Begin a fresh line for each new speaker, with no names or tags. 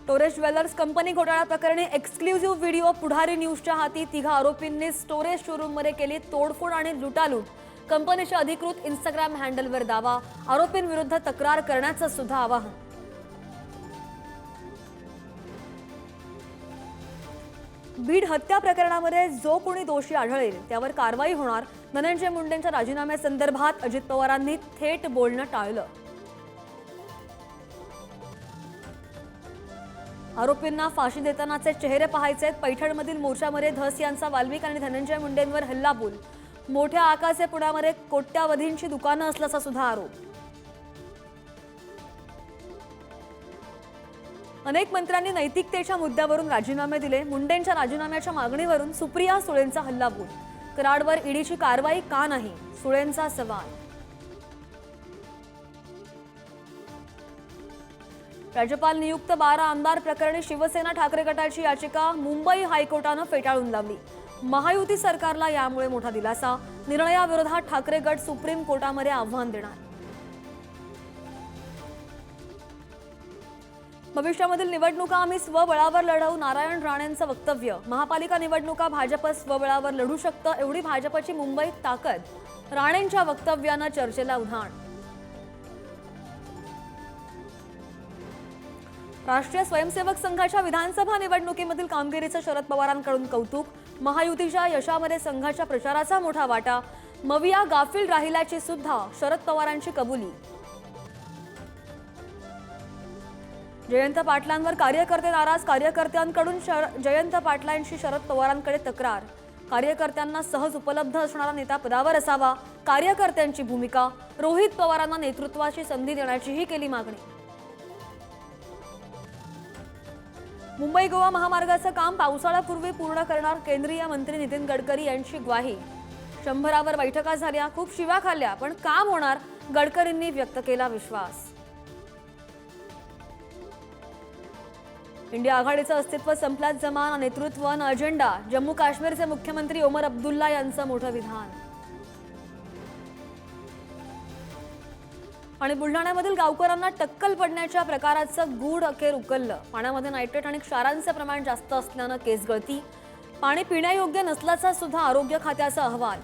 Storage jewellers company घोटाळा प्रकरणी exclusive video पुढारी न्यूजच्या हाती। तिघा आरोपींनी स्टोरेज शोरूममध्ये केली तोडफोड आणि लुटालूट। कंपनीच्या अधिकृत इंस्टाग्राम हँडलवर दावा। आरोपींविरुद्ध तक्रार करण्याचं सुद्धा आवाहन। बीड हत्या प्रकरणामध्ये जो कोणी दोषी आढळेल त्यावर कारवाई होणार। धनंजय मुंडेंच्या राजीनाम्यासंदर्भात अजित पवारांनी थेट बोलणं टाळलं। आरोपींना फाशी देतानाचे चेहरे पाहायचे। पैठणमधील मोर्चामध्ये धस यांचा वाल्मिक आणि धनंजय मुंडेंवर हल्लाबोल। मोठ्या आकाचे पुण्यामध्ये कोट्यावधींची दुकानं असल्याचा सुद्धा आरोप। अनेक मंत्र्यांनी नैतिकतेच्या मुद्द्यावरून राजीनामे दिले। मुंडेंच्या राजीनाम्याच्या मागणीवरून सुप्रिया सुळेंचा हल्लाबोल। कराडवर ईडीची कारवाई का नाही, सुळेंचा सवाल। राज्यपाल नियुक्त 12 आमदार प्रकरणी शिवसेना ठाकरे गटाची याचिका मुंबई हायकोर्टानं फेटाळून लावली। महायुती सरकारला यामुळे मोठा दिलासा। निर्णयाविरोधात ठाकरे गट सुप्रीम कोर्टामध्ये आव्हान देणार। भविष्यामधील निवडणुका आम्ही स्वबळावर लढवू, नारायण राणेंचं वक्तव्य। महापालिका निवडणुका भाजप स्वबळावर लढू शकतं, एवढी भाजपची मुंबईत ताकद। राणेंच्या वक्तव्यानं चर्चेला उधाण। राष्ट्रीय स्वयंसेवक संघाच्या विधानसभा निवडणुकीमधील कामगिरीचं शरद पवारांकडून कौतुक। महायुतीच्या यशामध्ये संघाच्या प्रचाराचा मोठा वाटा। मविया गाफील राहिल्याची सुद्धा शरद पवारांची कबुली। जयंत पाटलांवर कार्यकर्ते नाराज। कार्यकर्त्यांकडून जयंत पाटलांची शरद पवारांकडे तक्रार। कार्यकर्त्यांना सहज उपलब्ध असणारा नेता पदावर असावा, कार्यकर्त्यांची भूमिका। रोहित पवारांना नेतृत्वाची संधी देण्याचीही केली मागणी। मुंबई गोवा महामार्गाचं काम पावसाळ्यापूर्वी पूर्ण करणार। केंद्रीय मंत्री नितीन गडकरी यांची ग्वाही। 100वर बैठका झाल्या, खूप शिव्या खाल्ल्या, पण काम होणार, गडकरींनी व्यक्त केला विश्वास। इंडिया आघाडीचं अस्तित्व संपल्यात जमा, ना नेतृत्व ना अजेंडा। जम्मू काश्मीरचे मुख्यमंत्री ओमर अब्दुल्ला यांचं मोठं विधान। आणि बुलढाण्यामधील गावकऱ्यांना टक्कल पडण्याच्या प्रकाराचं गूढ अखेर उकललं। पाण्यामध्ये नायट्रेट आणि क्षारांचं प्रमाण जास्त असल्यानं केस गळती। पाणी पिण्यायोग्य नसल्याचा सुद्धा आरोग्य खात्याचा अहवाल।